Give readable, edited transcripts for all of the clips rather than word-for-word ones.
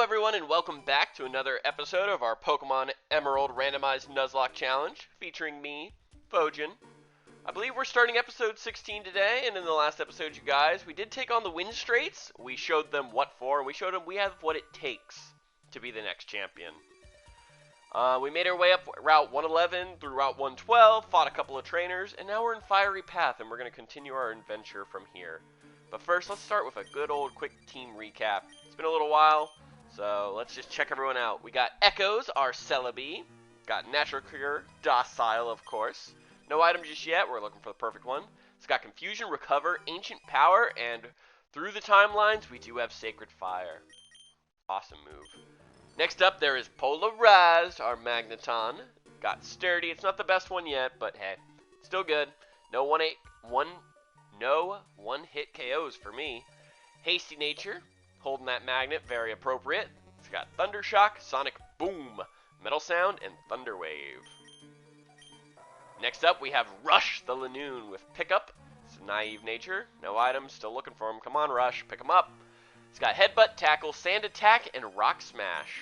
everyone, and welcome back to another episode of our Pokemon Emerald Randomized Nuzlocke Challenge, featuring me, Phogen. I believe we're starting episode 16 today, and in the last episode, you guys, we did take on the Wind Straits. We showed them what for, and we showed them we have what it takes to be the next champion. We made our way up Route 111 through Route 112, fought a couple of trainers, and now we're in Fiery Path, and we're going to continue our adventure from here. But first, let's start with a good old quick team recap. It's been a little while, so let's just check everyone out. We got Echoes, our Celebi. Got Natural Cure, Docile, of course. No item just yet. We're looking for the perfect one. It's got Confusion, Recover, Ancient Power, and through the timelines, we do have Sacred Fire. Awesome move. Next up, there is Polarized, our Magneton. Got Sturdy. It's not the best one yet, but hey, still good. No one-hit KOs for me. Hasty Nature, holding that magnet, very appropriate. It's got Thunder Shock, Sonic Boom, Metal Sound, and Thunder Wave. Next up, we have Rush the Lanoon with Pickup. It's Naive Nature, no items, still looking for him. Come on, Rush, pick him up. It's got Headbutt, Tackle, Sand Attack, and Rock Smash.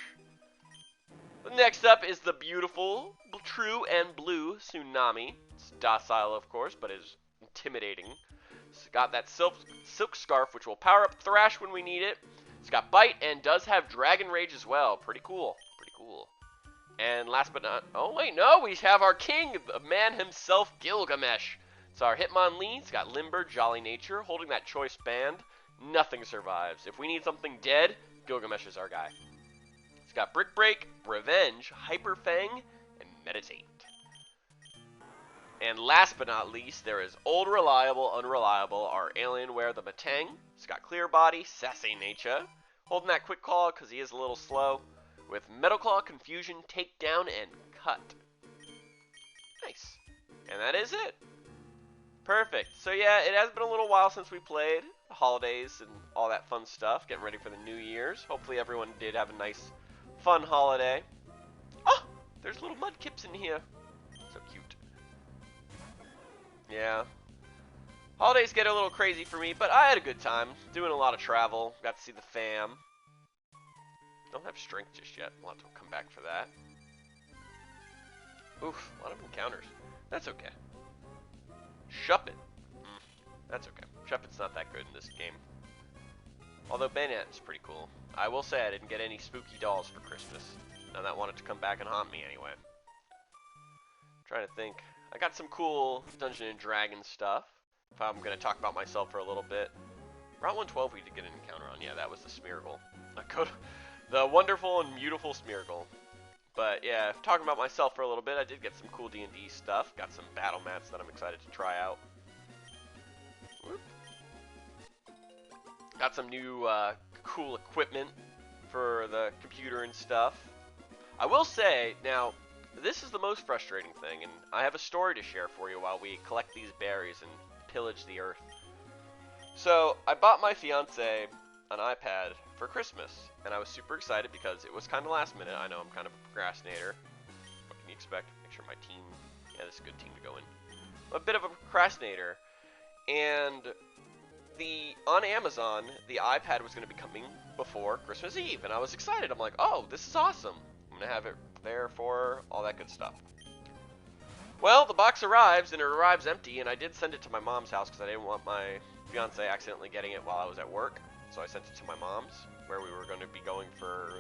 Next up is the beautiful, true and blue Tsunami. It's docile, of course, but is intimidating. It's got that silk scarf, which will power up Thrash when we need it. It's got Bite and does have Dragon Rage as well. Pretty cool. Pretty cool. And last but not... Oh, wait, no. We have our king, the man himself, Gilgamesh. It's our Hitmonlee. It's got Limber, Jolly Nature, holding that choice band. Nothing survives. If we need something dead, Gilgamesh is our guy. It's got Brick Break, Revenge, Hyper Fang, and Meditate. And last but not least, there is Old Reliable, Unreliable, our Alienware, the Matang. It's got Clear Body, Sassy Nature, holding that Quick Claw because he is a little slow, with Metal Claw, Confusion, Takedown, and Cut. Nice. And that is it. Perfect. So yeah, it has been a little while since we played. The holidays and all that fun stuff. Getting ready for the New Year's. Hopefully everyone did have a nice, fun holiday. Oh! There's little Mudkips in here. So cute. Yeah. Holidays get a little crazy for me, but I had a good time. Doing a lot of travel. Got to see the fam. Don't have strength just yet. We'll have to come back for that. Oof, a lot of encounters. That's okay. Shuppet. That's okay. Shuppet's not that good in this game. Although Bayonet is pretty cool. I will say I didn't get any spooky dolls for Christmas. None that wanted to come back and haunt me anyway. Trying to think. I got some cool Dungeons and Dragons stuff. If I'm going to talk about myself for a little bit. Route 112 we did get an encounter on. Yeah, that was the Smeargle. The wonderful and beautiful Smeargle. But yeah, talking about myself for a little bit, I did get some cool D&D stuff. Got some battle mats that I'm excited to try out. Whoop. Got some new cool equipment for the computer and stuff. I will say, now, this is the most frustrating thing, and I have a story to share for you while we collect these berries and pillage the earth. So, I bought my fiance an iPad for Christmas, and I was super excited because it was kind of last minute. I know I'm kind of a procrastinator. What can you expect? Make sure my team, yeah, this is a good team to go in. I'm a bit of a procrastinator, and on Amazon, the iPad was going to be coming before Christmas Eve, and I was excited. I'm like, oh, this is awesome. I'm going to have it there for all that good stuff. Well, the box arrives, and it arrives empty, and I did send it to my mom's house because I didn't want my fiance accidentally getting it while I was at work. So I sent it to my mom's, where we were going to be going for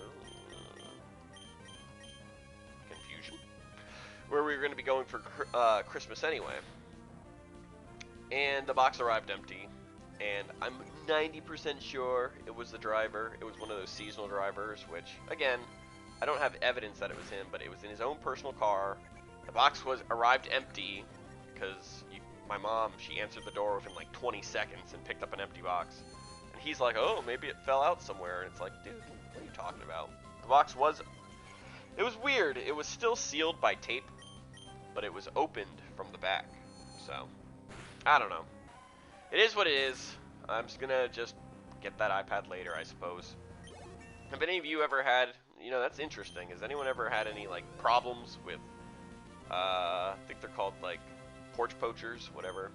confusion. Where we were going to be going for Christmas anyway. And the box arrived empty. And I'm 90% sure it was the driver. It was one of those seasonal drivers, which, again, I don't have evidence that it was him, but it was in his own personal car. The box arrived empty because my mom, she answered the door within like 20 seconds and picked up an empty box. And he's like, oh, maybe it fell out somewhere. And it's like, dude, what are you talking about? The box it was weird. It was still sealed by tape, but it was opened from the back. So, I don't know. It is what it is. I'm just gonna get that iPad later, I suppose. Have any of you ever had, that's interesting. Has anyone ever had any, like, problems with, I think they're called, like, porch poachers, whatever.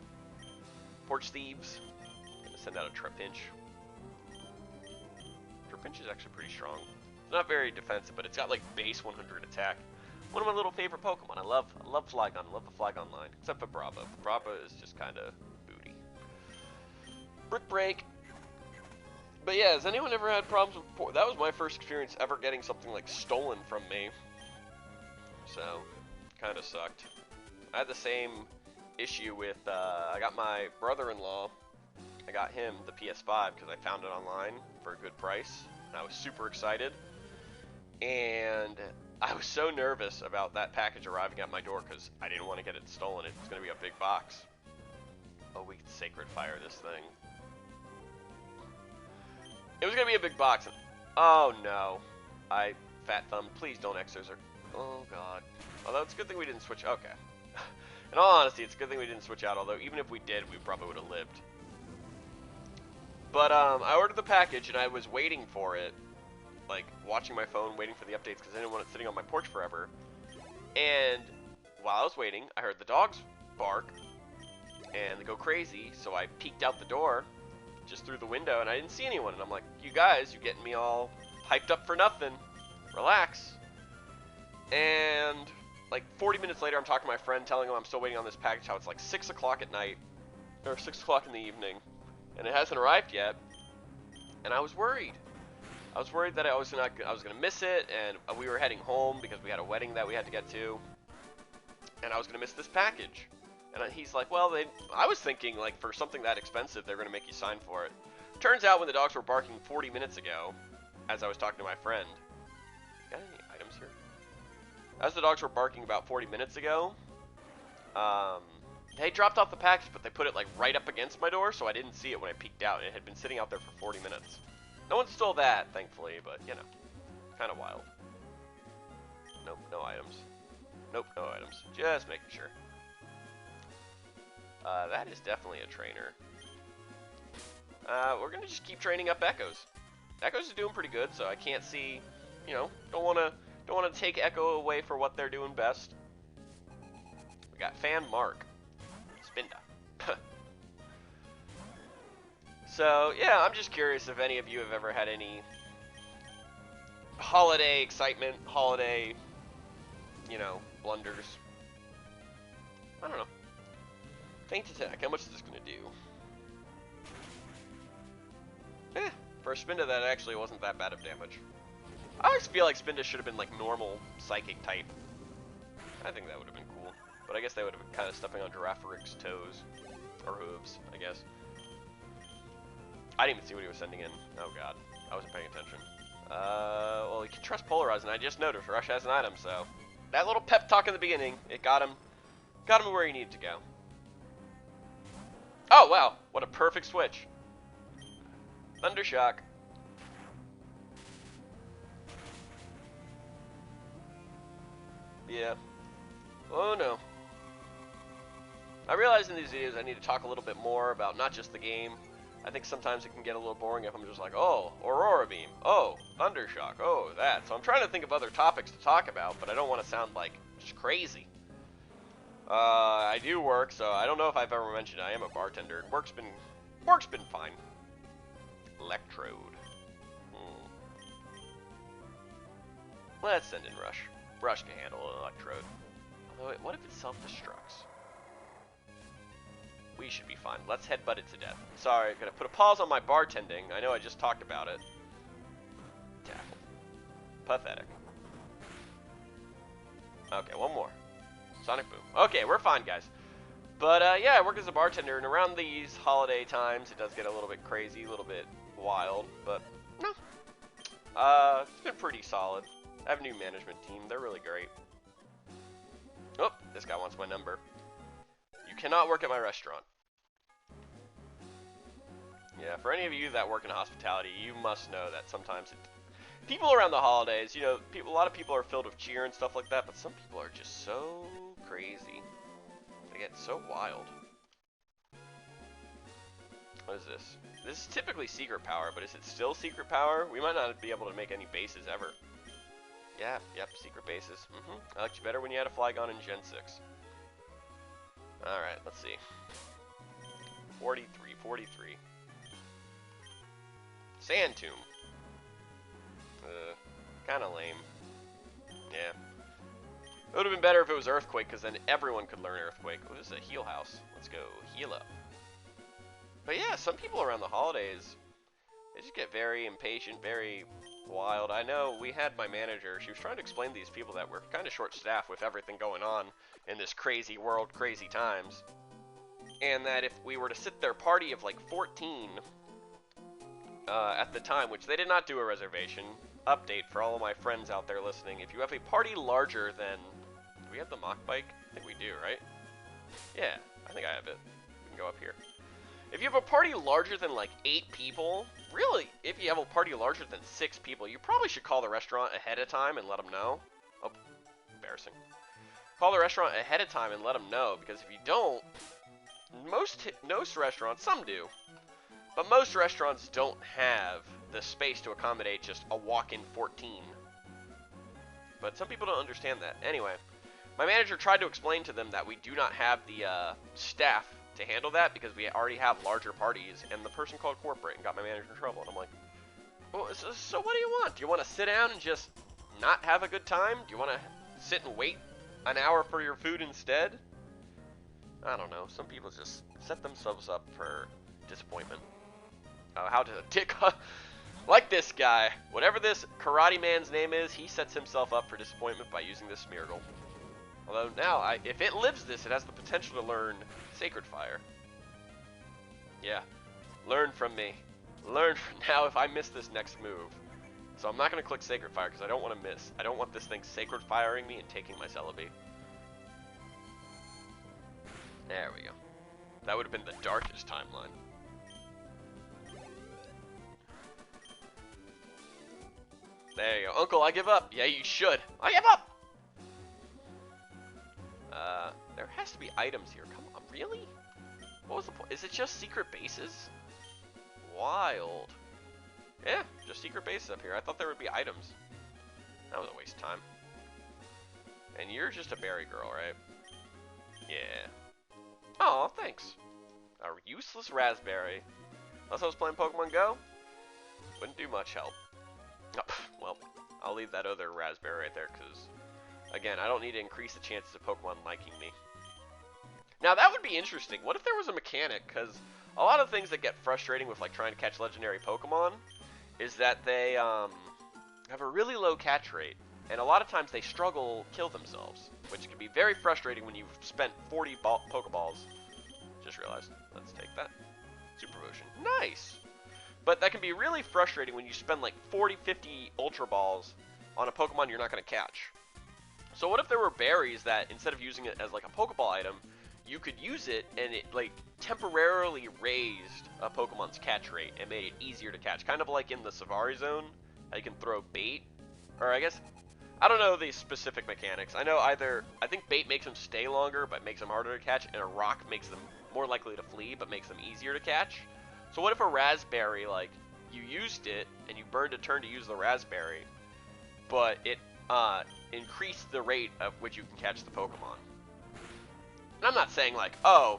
Porch thieves. I'm gonna send out a Trapinch. Trapinch is actually pretty strong. Not very defensive, but it's got like base 100 attack. One of my little favorite Pokemon. I love Flygon. I love the Flygon line, except for Brava. Brava is just kind of booty. Brick Break. But yeah, has anyone ever had problems with... That was my first experience ever getting something like stolen from me. So, kind of sucked. I had the same issue with, I got my brother-in-law, I got him the PS5 because I found it online for a good price. And I was super excited. And I was so nervous about that package arriving at my door because I didn't want to get it stolen. It's going to be a big box. Oh, we can Sacred Fire this thing. It was going to be a big box. Oh, no. Fat Thumb, please don't Exorcism. Oh, God. Although it's a good thing we didn't switch. Okay. In all honesty, it's a good thing we didn't switch out. Although, even if we did, we probably would have lived. But, I ordered the package, and I was waiting for it. Like, watching my phone, waiting for the updates, because I didn't want it sitting on my porch forever. And, while I was waiting, I heard the dogs bark. And they go crazy, so I peeked out the door. Just through the window, and I didn't see anyone. And I'm like, you guys, you're getting me all hyped up for nothing. Relax. And like 40 minutes later, I'm talking to my friend, telling him I'm still waiting on this package, how it's like 6 o'clock at night, or 6 o'clock in the evening, and it hasn't arrived yet. And I was worried. I was worried that I was gonna miss it, and we were heading home because we had a wedding that we had to get to, and I was gonna miss this package. And he's like, well, I was thinking, like, for something that expensive, they're going to make you sign for it. Turns out when the dogs were barking 40 minutes ago, as I was talking to my friend... Got any items here? As the dogs were barking about 40 minutes ago, they dropped off the package, but they put it, like, right up against my door, so I didn't see it when I peeked out. It had been sitting out there for 40 minutes. No one stole that, thankfully, but, you know, kind of wild. Nope, no items. Nope, no items. Just making sure. That is definitely a trainer. We're gonna just keep training up Echoes. Echoes are doing pretty good, so I can't see, you know, don't wanna take Echo away for what they're doing best. We got Fan Mark, Spinda. So yeah, I'm just curious if any of you have ever had any holiday excitement, holiday, you know, blunders. I don't know. Faint attack, how much is this going to do? For a Spinda that actually wasn't that bad of damage. I always feel like Spinda should have been like normal psychic type. I think that would have been cool. But I guess they would have been kind of stepping on Girafaric's toes. Or hooves, I guess. I didn't even see what he was sending in. Oh god, I wasn't paying attention. Well, you can trust Polarize, and I just noticed Rush has an item, so... That little pep talk in the beginning, it got him where he needed to go. Oh, wow. What a perfect switch. Thundershock. Yeah. Oh, no. I realize in these videos I need to talk a little bit more about not just the game. I think sometimes it can get a little boring if I'm just like, oh, Aurora Beam. Oh, Thundershock. Oh, that. So I'm trying to think of other topics to talk about, but I don't want to sound like just crazy. I do work, so I don't know if I've ever mentioned I am a bartender. Work's been fine. Electrode. Let's send in Rush. Rush can handle an Electrode. Although, what if it self-destructs? We should be fine. Let's headbutt it to death. Sorry, gonna put a pause on my bartending. I know I just talked about it. Tackle. Pathetic. Okay, one more. Sonic Boom. Okay, we're fine, guys. But, yeah, I work as a bartender, and around these holiday times, it does get a little bit crazy, a little bit wild, but, no. It's been pretty solid. I have a new management team. They're really great. Oh, this guy wants my number. You cannot work at my restaurant. Yeah, for any of you that work in hospitality, you must know that sometimes people around the holidays, you know, a lot of people are filled with cheer and stuff like that, but some people are just so crazy. They get so wild. What is this? This is typically secret power, but is it still secret power? We might not be able to make any bases ever. Yeah, yep, secret bases. I liked you better when you had a Flygon in Gen 6. Alright, let's see. 43. Sand Tomb. kind of lame. Yeah. It would have been better if it was Earthquake, because then everyone could learn Earthquake. Oh, this is a heal house. Let's go heal up. But yeah, some people around the holidays, they just get very impatient, very wild. I know we had my manager, she was trying to explain to these people that we're kind of short-staffed with everything going on in this crazy world, crazy times. And that if we were to sit their party of like 14 at the time, which they did not do a reservation, update for all of my friends out there listening, if you have a party larger than, do we have the mock bike? I think we do, right? Yeah, I think I have it. We can go up here. If you have a party larger than like 8 people, really, if you have a party larger than 6 people, you probably should call the restaurant ahead of time and let them know. Oh, embarrassing. Call the restaurant ahead of time and let them know, because if you don't, most restaurants, some do, but most restaurants don't have the space to accommodate just a walk-in 14. But some people don't understand that. Anyway, my manager tried to explain to them that we do not have the staff to handle that because we already have larger parties, and the person called corporate and got my manager in trouble. And I'm like, well, so what do you want? Do you want to sit down and just not have a good time? Do you want to sit and wait an hour for your food instead? I don't know. Some people just set themselves up for disappointment. How to tick like this guy. Whatever this karate man's name is, he sets himself up for disappointment by using this Smeargle. Although now, if it lives this, it has the potential to learn Sacred Fire. Yeah. Learn from me. Learn from now if I miss this next move. So I'm not going to click Sacred Fire because I don't want to miss. I don't want this thing Sacred Firing me and taking my Celebi. There we go. That would have been the darkest timeline. There you go. Uncle, I give up. Yeah, you should. I give up! There has to be items here. Come on, really? What was the point? Is it just secret bases? Wild. Yeah, just secret bases up here. I thought there would be items. That was a waste of time. And you're just a berry girl, right? Yeah. Oh, thanks. A useless raspberry. Unless I was playing Pokemon Go, wouldn't do much help. Oh, well, I'll leave that other raspberry right there because, again, I don't need to increase the chances of Pokemon liking me. Now, that would be interesting. What if there was a mechanic? Because a lot of things that get frustrating with like trying to catch legendary Pokemon is that they have a really low catch rate. And a lot of times they struggle, kill themselves, which can be very frustrating when you've spent 40 Pokeballs. Just realized. Let's take that. Super Potion. Nice! But that can be really frustrating when you spend like 40, 50 Ultra Balls on a Pokemon you're not going to catch. So what if there were berries that, instead of using it as like a Pokeball item, you could use it and it like temporarily raised a Pokemon's catch rate and made it easier to catch. Kind of like in the Savari Zone, how you can throw bait. Or I guess, I don't know the specific mechanics. I know I think bait makes them stay longer but makes them harder to catch, and a rock makes them more likely to flee but makes them easier to catch. So what if a raspberry, like, you used it and you burned a turn to use the raspberry, but it increased the rate of which you can catch the Pokemon? And I'm not saying like, oh,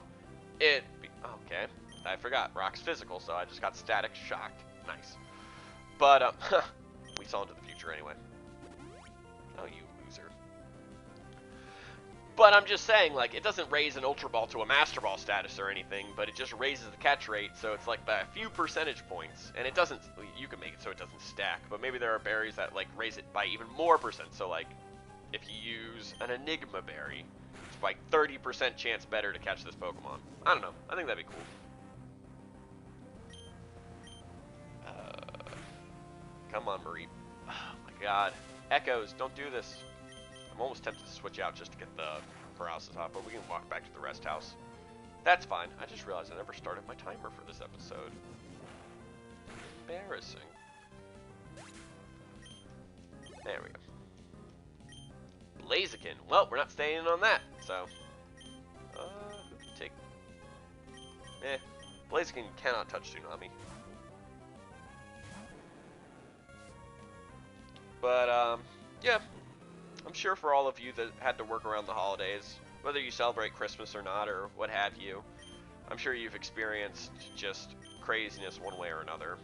okay, I forgot, rock's physical, so I just got static shocked. Nice. But, we saw into the future anyway. Oh, you loser. But I'm just saying, like, it doesn't raise an Ultra Ball to a Master Ball status or anything, but it just raises the catch rate, so it's like by a few percentage points. And it doesn't, you can make it so it doesn't stack, but maybe there are berries that, like, raise it by even more percent. So, like, if you use an Enigma berry, it's like 30% chance better to catch this Pokemon. I don't know. I think that'd be cool. Come on, Marie. Oh, my God. Echoes, don't do this. I'm almost tempted to switch out just to get the paralysis off, but we can walk back to the rest house. That's fine. I just realized I never started my timer for this episode. Embarrassing. There we go. Blaziken. Well, we're not staying in on that, so... who can take... Blaziken cannot touch Tsunami. But, yeah. I'm sure for all of you that had to work around the holidays, whether you celebrate Christmas or not, or what have you, I'm sure you've experienced just craziness one way or another.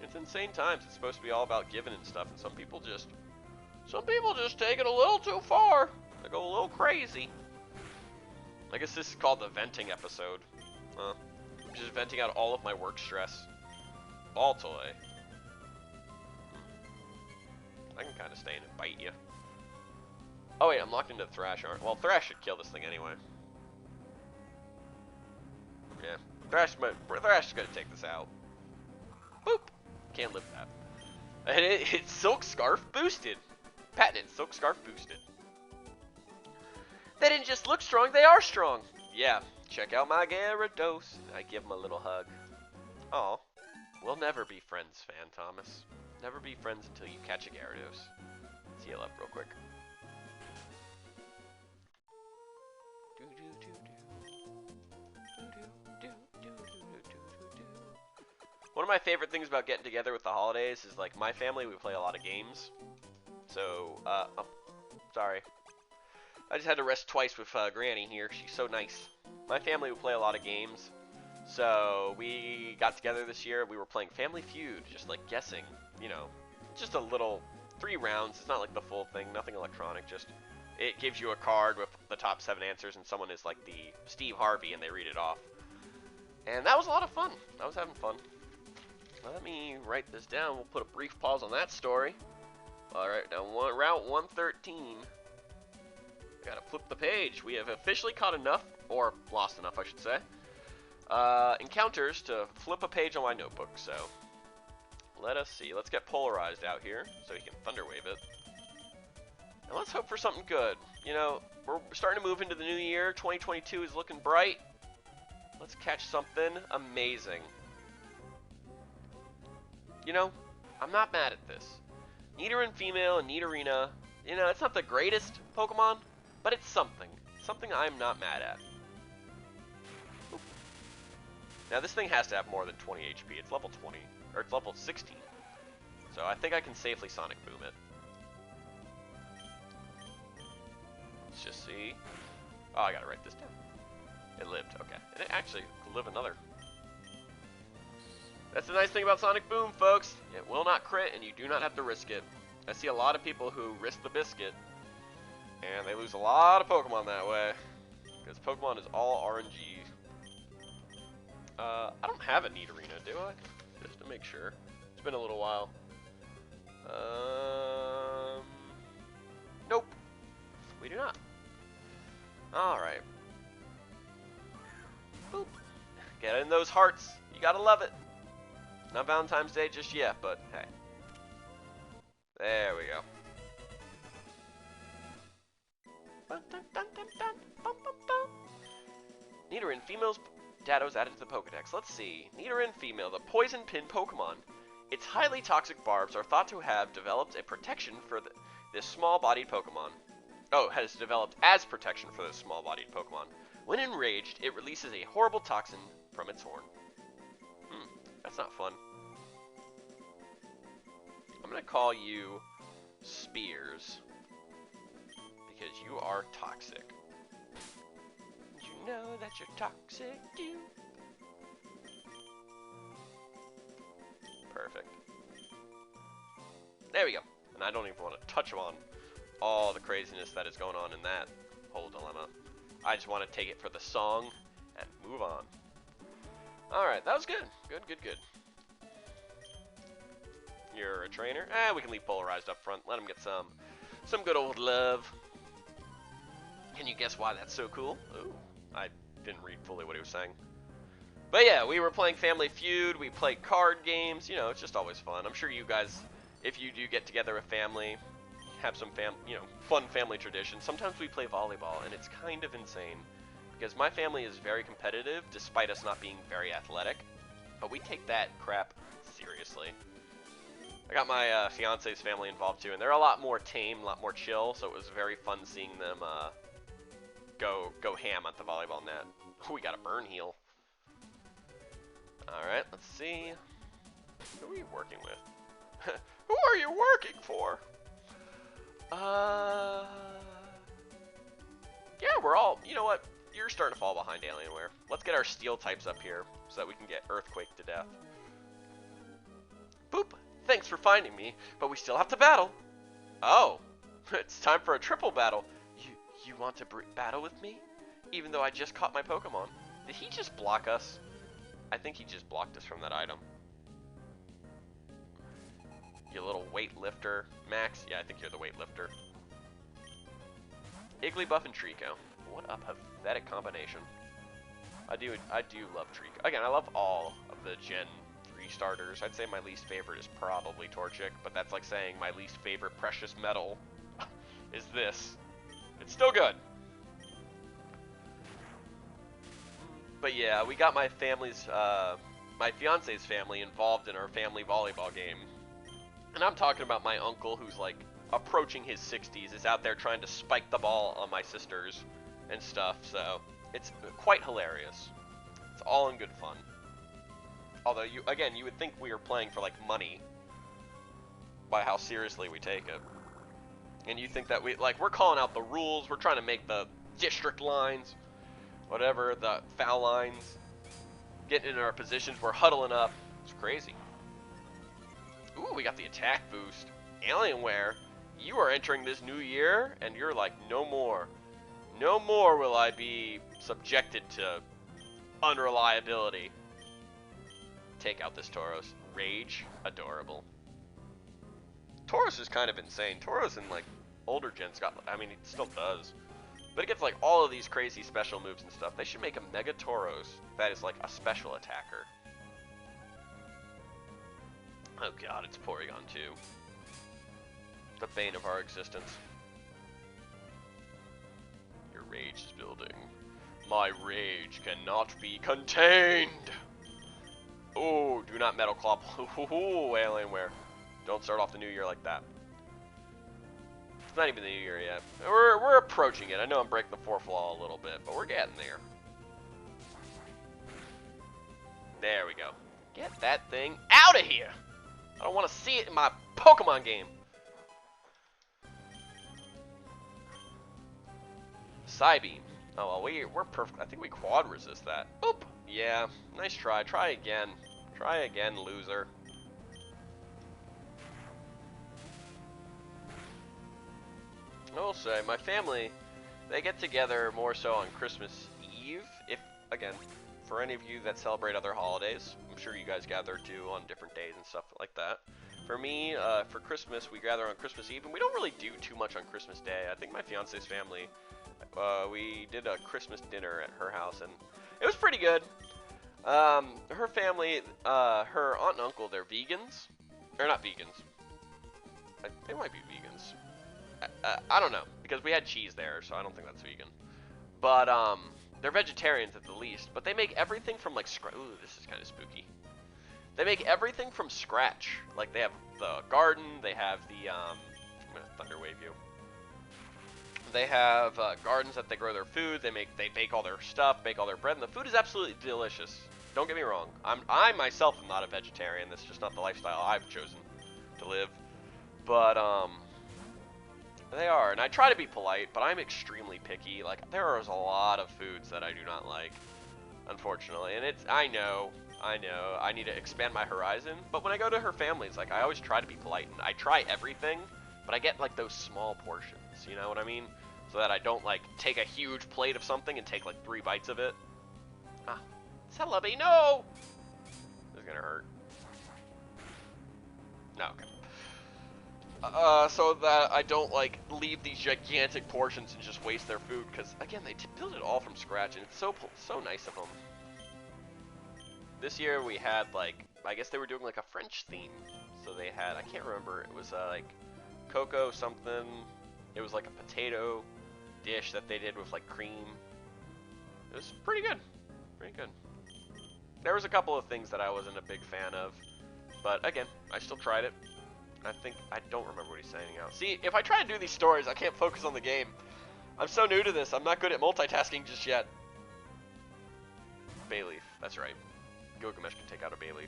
It's insane times. It's supposed to be all about giving and stuff, and some people just take it a little too far. They go a little crazy. I guess this is called the venting episode. I'm just venting out all of my work stress. Ball toy. I can kind of stay in and bite you. Oh wait, I'm locked into Thrash, aren't? Well, Thrash should kill this thing anyway. Yeah, Thrash is gonna take this out. Boop. Can't live that. And it's Silk Scarf boosted. Patented Silk Scarf boosted. They didn't just look strong, they are strong. Yeah, check out my Gyarados. I give him a little hug. Aw. We'll never be friends, Fan Thomas. Never be friends until you catch a Gyarados. Let's heal up real quick. One of my favorite things about getting together with the holidays is, like, my family, we play a lot of games. So, oh, sorry. I just had to rest twice with Granny here. She's so nice. My family would play a lot of games. So, we got together this year. We were playing Family Feud, just like guessing, you know, just a little 3 rounds. It's not like the full thing, nothing electronic. Just, it gives you a card with the top 7 answers, and someone is like the Steve Harvey, and they read it off. And that was a lot of fun. I was having fun. Let me write this down. We'll put a brief pause on that story. Alright, now Route 113. Gotta flip the page. We have officially caught enough, or lost enough, I should say, encounters to flip a page on my notebook. So, let us see. Let's get Polarized out here so he can Thunderwave it. And let's hope for something good. You know, we're starting to move into the new year. 2022 is looking bright. Let's catch something amazing. You know, I'm not mad at this. Nidoran female and Nidorina, you know, it's not the greatest Pokemon, but it's something. Something I'm not mad at. Oop. Now this thing has to have more than 20 HP. It's level 20, or it's level 16. So I think I can safely Sonic Boom it. Let's just see. Oh, I gotta write this down. It lived, okay. And it actually could live another. That's the nice thing about Sonic Boom, folks. It will not crit, and you do not have to risk it. I see a lot of people who risk the biscuit, and they lose a lot of Pokemon that way. Because Pokemon is all RNG. I don't have a Nidorina, do I? Just to make sure. It's been a little while. Nope. We do not. Alright. Boop. Get in those hearts. You gotta love it. Not Valentine's Day just yet, but hey. There we go. Nidoran female's Dado's added to the Pokedex. Let's see. Nidoran female, the poison pin Pokemon. Its highly toxic barbs are thought to have developed a protection for this small-bodied Pokemon. Oh, has developed as protection for this small-bodied Pokemon. When enraged, it releases a horrible toxin from its horn. That's not fun. I'm gonna call you Spears because you are toxic. You know that you're toxic, you. Perfect. There we go. And I don't even want to touch on all the craziness that is going on in that whole dilemma. I just want to take it for the song and move on. Alright, that was good. Good, good, good. You're a trainer? We can leave Polarized up front. Let him get some good old love. Can you guess why that's so cool? Ooh, I didn't read fully what he was saying. But yeah, we were playing Family Feud. We played card games. You know, it's just always fun. I'm sure you guys, if you do get together with family, have some fun family traditions. Sometimes we play volleyball, and it's kind of insane. Because my family is very competitive, despite us not being very athletic. But we take that crap seriously. I got my fiance's family involved too, and they're a lot more tame, a lot more chill, so it was very fun seeing them go ham at the volleyball net. Oh, we got a burn heal. Alright, let's see. Who are you working with? Who are you working for? Yeah, we're all, you know what? You're starting to fall behind, Alienware. Let's get our steel types up here so that we can get Earthquake to death. Boop. for finding me, but we still have to battle. Oh, it's time for a triple battle. You want to battle with me? Even though I just caught my Pokemon. Did he just block us? I think he just blocked us from that item. You little weightlifter. Max? Yeah, I think you're the weightlifter. Igglybuff and Trico. What a pathetic combination. I do love Trico. Again, I love all of the Gen 3 starters. I'd say my least favorite is probably Torchic, but that's like saying my least favorite precious metal is this. It's still good. But yeah, we got my family's, my fiance's family involved in our family volleyball game. And I'm talking about my uncle who's like approaching his 60s, is out there trying to spike the ball on my sisters and stuff, so it's quite hilarious. It's all in good fun. Although, you would think we were playing for like money by how seriously we take it. And you think that we're calling out the rules, we're trying to make the district lines, whatever, the foul lines, getting in our positions, we're huddling up. It's crazy. Ooh, we got the attack boost. Alienware, you are entering this new year, and you're like, no more. No more will I be subjected to unreliability. Take out this Tauros. Rage, adorable. Tauros is kind of insane. Tauros in like older gens got, I mean, it still does, but it gets like all of these crazy special moves and stuff. They should make a Mega Tauros that is like a special attacker. Oh god, it's Porygon 2. The bane of our existence. Your rage is building. My rage cannot be contained! Oh, do not Metal Claw. Ooh, Alienware. Don't start off the new year like that. It's not even the new year yet. We're approaching it. I know I'm breaking the fourth wall a little bit, but we're getting there. There we go. Get that thing out of here! I don't want to see it in my Pokemon game. Psybeam. Oh, well, we're perfect. I think we quad resist that. Oop. Yeah, nice try. Try again. Try again, loser. I will say, my family, they get together more so on Christmas Eve. If, again, for any of you that celebrate other holidays, I'm sure you guys gather too on different days and stuff like that. For me, for Christmas, we gather on Christmas Eve, and we don't really do too much on Christmas Day. I think my fiance's family, we did a Christmas dinner at her house, and it was pretty good. Her family, her aunt and uncle, they're vegans. They're not vegans. They might be vegans. I don't know, because we had cheese there, so I don't think that's vegan. But, they're vegetarians at the least, but they make everything from, like, ooh, this is kind of spooky. They make everything from scratch. Like, they have the garden, they have the, I'm gonna Thunder Wave you. They have, gardens that they grow their food, they bake all their stuff, bake all their bread, and the food is absolutely delicious. Don't get me wrong, I myself am not a vegetarian, that's just not the lifestyle I've chosen to live. But, they are, and I try to be polite, but I'm extremely picky. Like, there is a lot of foods that I do not like, unfortunately, and I know, I need to expand my horizon, but when I go to her family, it's like, I always try to be polite, and I try everything, but I get, like, those small portions, you know what I mean? So that I don't, like, take a huge plate of something and take, like, 3 bites of it. Ah, Celebi, no! This is gonna hurt. No, okay. So that I don't, like, leave these gigantic portions and just waste their food, because, again, they build it all from scratch, and it's so nice of them. This year we had, like, I guess they were doing, like, a French theme, so they had, I can't remember, it was, like, cocoa something, it was, like, a potato dish that they did with, like, cream. It was pretty good, There was a couple of things that I wasn't a big fan of, but, again, I still tried it. I don't remember what he's saying now. See, if I try to do these stories, I can't focus on the game. I'm so new to this, I'm not good at multitasking just yet. Bayleaf, that's right. Gilgamesh can take out a Bayleaf.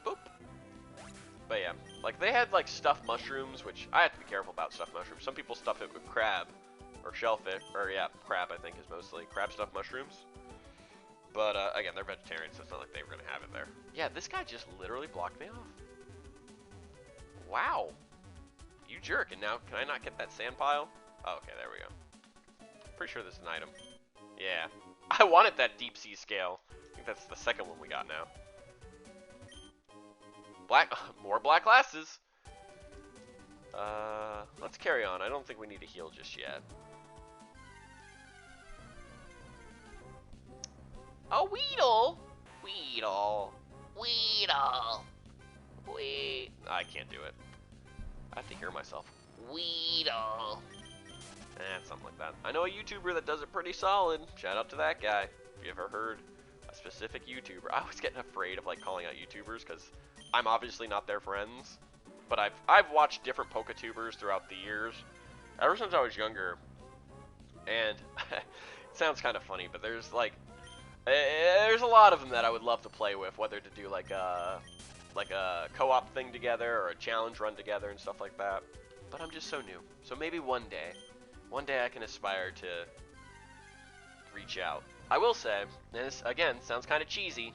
Boop. But yeah, like they had like stuffed mushrooms, which I have to be careful about stuffed mushrooms. Some people stuff it with crab, or shellfish, or yeah, crab I think is mostly. Crab stuffed mushrooms. But, again, they're vegetarians, so it's not like they were going to have it there. Yeah, this guy just literally blocked me off. Wow. You jerk. And now, can I not get that sand pile? Oh, okay, there we go. Pretty sure this is an item. Yeah. I wanted that deep sea scale. I think that's the second one we got now. More black glasses. Let's carry on. I don't think we need to heal just yet. Oh, Weedle! Weedle. Weedle. I can't do it. I have to hear myself. Weedle. Something like that. I know a YouTuber that does it pretty solid. Shout out to that guy. If you ever heard a specific YouTuber. I was getting afraid of like calling out YouTubers because I'm obviously not their friends. But I've watched different Poketubers throughout the years. Ever since I was younger. And it sounds kind of funny, but there's a lot of them that I would love to play with, whether to do like a co-op thing together or a challenge run together and stuff like that. But I'm just so new. So maybe one day I can aspire to reach out. I will say, and this again sounds kind of cheesy,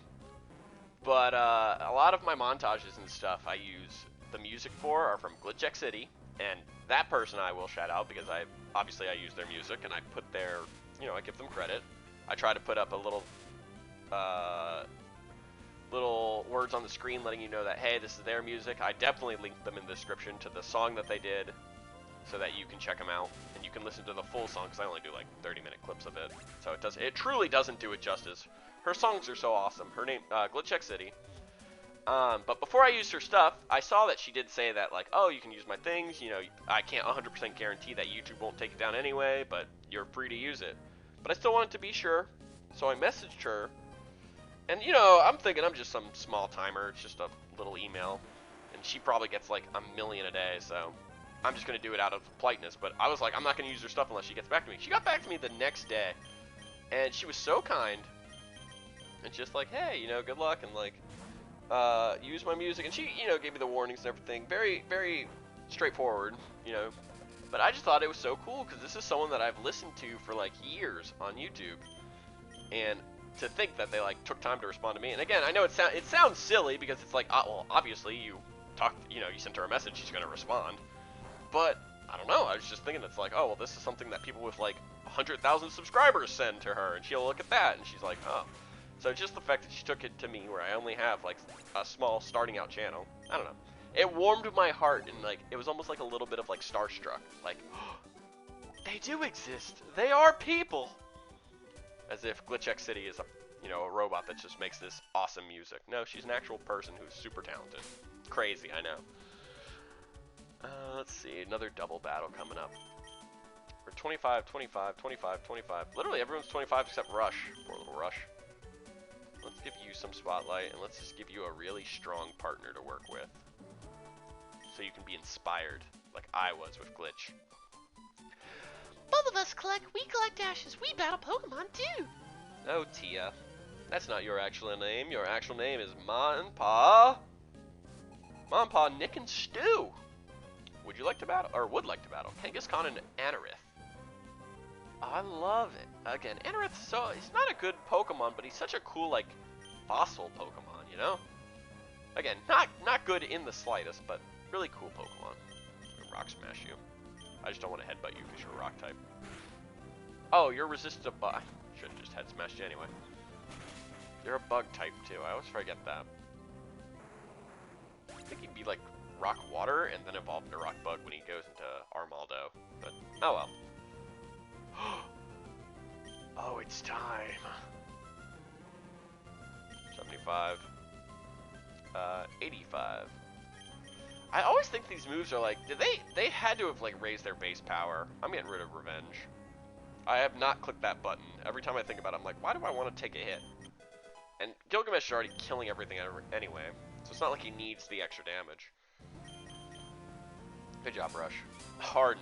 but a lot of my montages and stuff I use the music for are from Glitch City, and that person I will shout out because I use their music and I put their, I give them credit. I try to put up a little words on the screen letting you know that, hey, this is their music. I definitely linked them in the description to the song that they did so that you can check them out and you can listen to the full song because I only do like 30-minute clips of it. So it truly doesn't do it justice. Her songs are so awesome. Her name, Glitch City. But before I used her stuff, I saw that she did say that, like, oh, you can use my things. I can't 100% guarantee that YouTube won't take it down anyway, but you're free to use it. But I still wanted to be sure, so I messaged her. And, I'm thinking I'm just some small timer. It's just a little email. And she probably gets, like, 1 million a day, so I'm just going to do it out of politeness. But I was like, I'm not going to use her stuff unless she gets back to me. She got back to me the next day. And she was so kind. And just like, hey, good luck. And, like, use my music. And she, gave me the warnings and everything. Very, very straightforward, But I just thought it was so cool because this is someone that I've listened to for, like, years on YouTube. And to think that they, like, took time to respond to me. And again, I know it sounds silly because it's like, well, obviously you talked, you sent her a message, she's going to respond. But, I don't know, I was just thinking it's like, oh, well, this is something that people with, like, 100,000 subscribers send to her, and she'll look at that, and she's like, oh. So just the fact that she took it to me where I only have, like, a small starting out channel, I don't know. It warmed my heart, and, like, it was almost like a little bit of, like, starstruck. Like, oh, they do exist. They are people. As if Glitch City is a robot that just makes this awesome music. No, she's an actual person who's super talented. Crazy, I know. Let's see, another double battle coming up. We're 25, 25, 25, 25. Literally everyone's 25 except Rush. Poor little Rush. Let's give you some spotlight, and let's just give you a really strong partner to work with. So you can be inspired, like I was with Glitch. Both of us we collect ashes, we battle Pokemon too! Oh, Tia. That's not your actual name. Your actual name is Ma and Pa, Nick and Stu. Would you like to battle, or would like to battle, Kangaskhan and Anorith? Oh, I love it. Again, Anorith, he's not a good Pokemon, but he's such a cool, like, fossil Pokemon, Again, not good in the slightest, but really cool Pokemon. I'm gonna Rock Smash you. I just don't want to headbutt you because you're a rock type. Oh, you're resistant to bug. Should have just head smashed you anyway. You're a bug type too. I always forget that. I think he'd be like rock water and then evolve into rock bug when he goes into Armaldo. But oh well. Oh, it's time. 75. 85. I always think these moves are like, they had to have like raised their base power. I'm getting rid of Revenge. I have not clicked that button. Every time I think about it, I'm like, why do I want to take a hit? And Gilgamesh is already killing everything anyway, so it's not like he needs the extra damage. Good job, Rush. Hard.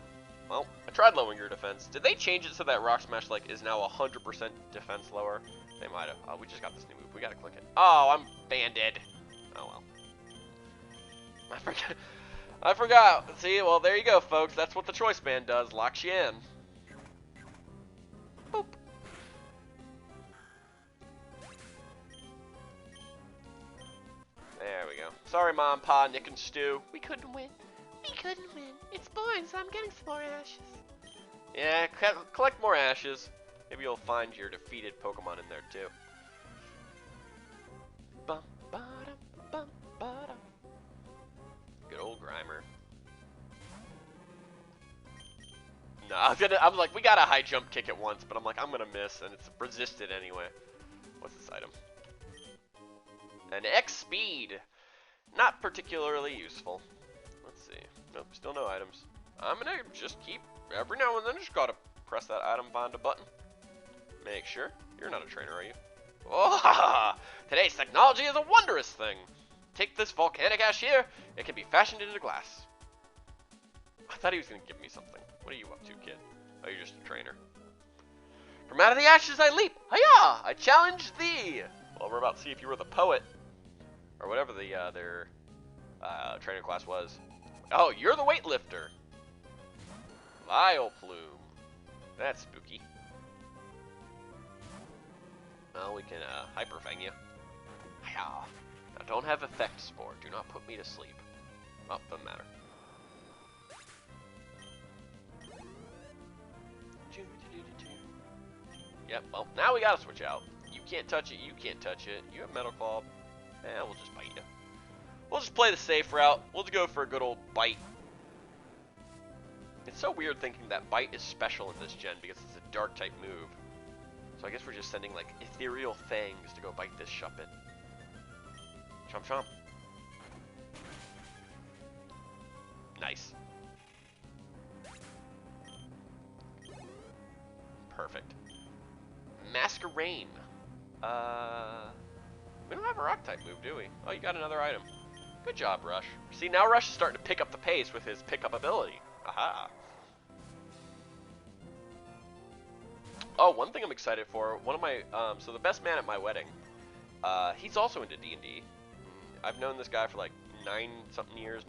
Well, I tried lowering your defense. Did they change it so that Rock Smash like is now 100% defense lower? They might have. Oh, we just got this new move. We gotta click it. Oh, I'm banded. Oh well. I forgot. See, well, there you go, folks. That's what the choice band does. Locks you in. Boop. Sorry, Mom, Pa, Nick, and Stu. We couldn't win. We couldn't win. It's boring, so I'm getting some more ashes. Yeah, collect more ashes. Maybe you'll find your defeated Pokemon in there, too. Bum, ba-dum, bum, ba-dum. Good old Grimer. No, I'm like, we got a high jump kick it once, but I'm like, I'm gonna miss, and it's resisted anyway. What's this item? An X speed. Not particularly useful. Let's see. Nope, still no items. I'm gonna just keep, every now and then, just gotta press that item find a button. Make sure. You're not a trainer, are you? Oh, today's technology is a wondrous thing. Take this volcanic ash here. It can be fashioned into glass. I thought he was gonna give me something. What are you up to, kid? Oh, you're just a trainer. From out of the ashes I leap. Hiya! I challenge thee. Well, we're about to see if you were the poet. Or whatever their trainer class was. Oh, you're the weightlifter. Vileplume. That's spooky. Well, we can Hyper Fang you. Hiya! Now don't have effect spore. Do not put me to sleep. Oh, doesn't matter. Yep, well, now we gotta switch out. You can't touch it, you can't touch it. You have Metal Claw. We'll just bite you. We'll just play the safe route. We'll just go for a good old bite. It's so weird thinking that bite is special in this gen because it's a dark type move. So I guess we're just sending like ethereal fangs to go bite this Shuppet. Chomp chomp. Nice. Perfect. Masquerain. We don't have a rock type move, do we? Oh, you got another item. Good job, Rush. See, now Rush is starting to pick up the pace with his pickup ability. Aha. Oh, one thing I'm excited for. One of my, so the best man at my wedding, he's also into D&D. I've known this guy for like 10 years.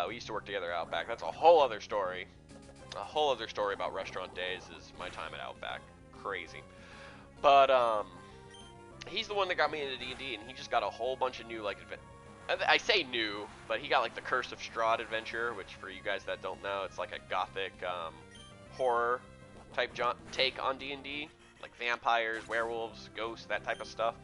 We used to work together at Outback. That's a whole other story. A whole other story about restaurant days is my time at Outback. Crazy. But, he's the one that got me into D&D, and he just got a whole bunch of new, like, I say new, but he got, like, the Curse of Strahd adventure, which, for you guys that don't know, it's like a gothic, horror type take on D&D, like vampires, werewolves, ghosts, that type of stuff.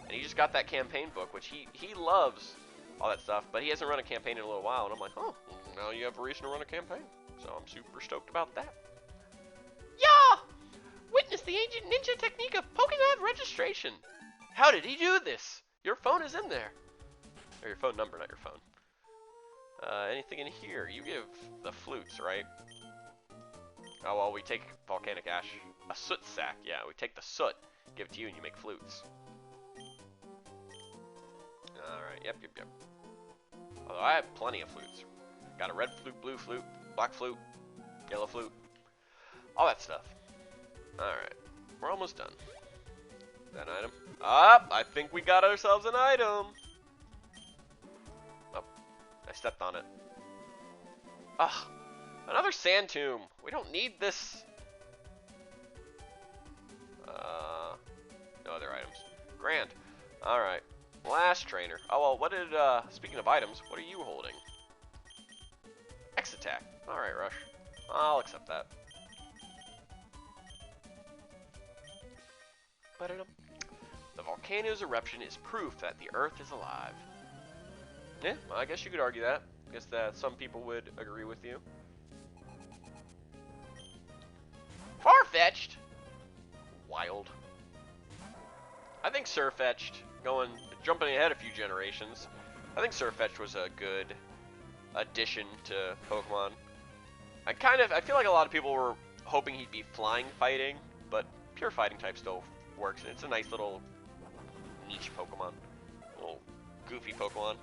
And he just got that campaign book, which he loves all that stuff, but he hasn't run a campaign in a little while, and I'm like, oh, now you have a reason to run a campaign. So I'm super stoked about that. Yeah! Witness the ancient ninja technique of Pokemon registration. How did he do this? Your phone is in there. Or your phone number, not your phone. Anything in here? You give the flutes, right? Oh, well, we take volcanic ash. A soot sack, yeah. We take the soot, give it to you, and you make flutes. Alright, yep. Although I have plenty of flutes. Got a red flute, blue flute, black flute, yellow flute. All that stuff. Alright, we're almost done. That item. I think we got ourselves an item. Oh, I stepped on it. Another sand tomb. We don't need this. No other items. Grand. Alright, last trainer. Oh, well, what did, speaking of items, what are you holding? X attack. Alright, Rush. I'll accept that. The volcano's eruption is proof that the Earth is alive. Yeah, well, I guess you could argue that. I guess that some people would agree with you. Far-fetched. Wild. I think Surfetched, jumping ahead a few generations, I think Surfetched was a good addition to Pokemon. I feel like a lot of people were hoping he'd be flying fighting, but pure fighting type still works, and it's a nice little niche Pokemon. Little goofy Pokemon.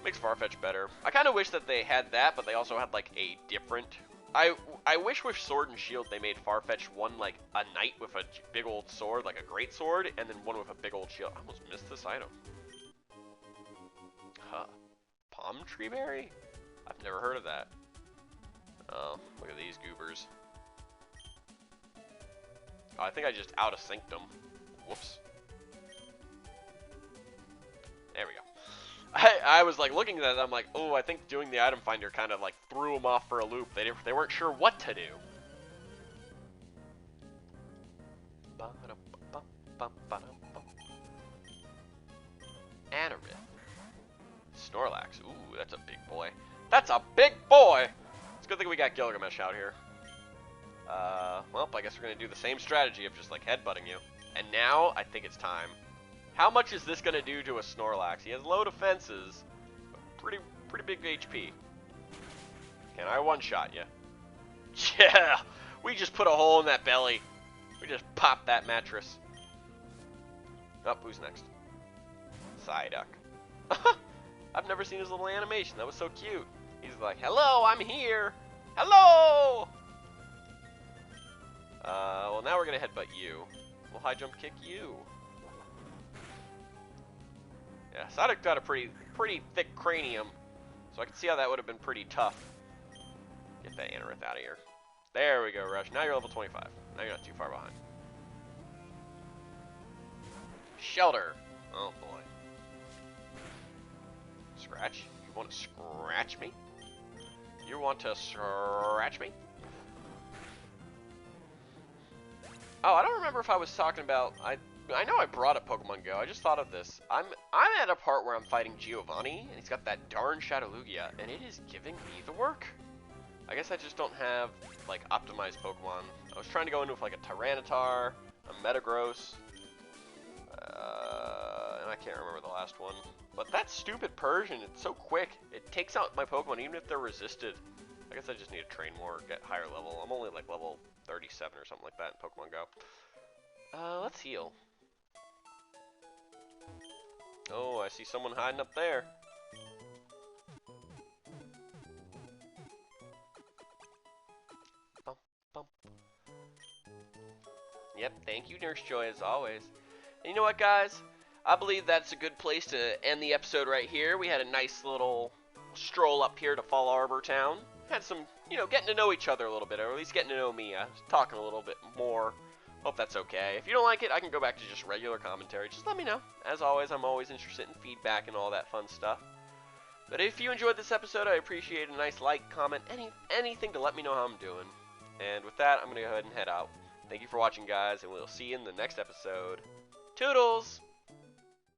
Makes Farfetch better. I kind of wish that they had that, but they also had like a different... I wish with Sword and Shield they made Farfetch one like a knight with a big old sword, like a great sword, and then one with a big old shield. I almost missed this item. Huh. Palm Tree Berry? I've never heard of that. Oh, look at these goobers. Oh, I think I just out-of-synced them. Whoops. I was like looking at it, I'm like, oh, I think doing the item finder kind of like threw them off for a loop. They weren't sure what to do. Anorith. Snorlax. Ooh, that's a big boy. That's a big boy! It's a good thing we got Gilgamesh out here. Well, I guess we're going to do the same strategy of just like headbutting you. And now, I think it's time. How much is this going to do to a Snorlax? He has low defenses, but pretty big HP. Can I one-shot you? Yeah! We just put a hole in that belly. We just popped that mattress. Oh, who's next? Psyduck. I've never seen his little animation. That was so cute. He's like, hello, I'm here. Hello! Well, now we're going to headbutt you. We'll high jump kick you. Yeah, Psyduck got a pretty thick cranium, so I can see how that would have been pretty tough. Get that Anorith out of here. There we go, Rush. Now you're level 25. Now you're not too far behind. Shelter. Oh, boy. Scratch? You want to scratch me? You want to scratch me? Oh, I don't remember if I was talking about... I know I brought up Pokemon Go. I just thought of this. I'm at a part where I'm fighting Giovanni, and he's got that darn Shadow Lugia, and it is giving me the work. I guess I just don't have, like, optimized Pokemon. I was trying to go into with, like, a Tyranitar, a Metagross, and I can't remember the last one. But that stupid Persian, it's so quick. It takes out my Pokemon even if they're resisted. I guess I just need to train more, get higher level. I'm only, like, level 37 or something like that in Pokemon Go. Let's heal. Oh, I see someone hiding up there. Bump, bump. Yep, thank you, Nurse Joy, as always. And you know what, guys? I believe that's a good place to end the episode right here. We had a nice little stroll up here to Fall Arbor Town. Had some, you know, getting to know each other a little bit, or at least getting to know me. I was talking a little bit more. Hope that's okay. If you don't like it, I can go back to just regular commentary. Just let me know. As always, I'm always interested in feedback and all that fun stuff. But if you enjoyed this episode, I appreciate a nice like, comment, anything to let me know how I'm doing. And with that, I'm going to go ahead and head out. Thank you for watching, guys, and we'll see you in the next episode. Toodles!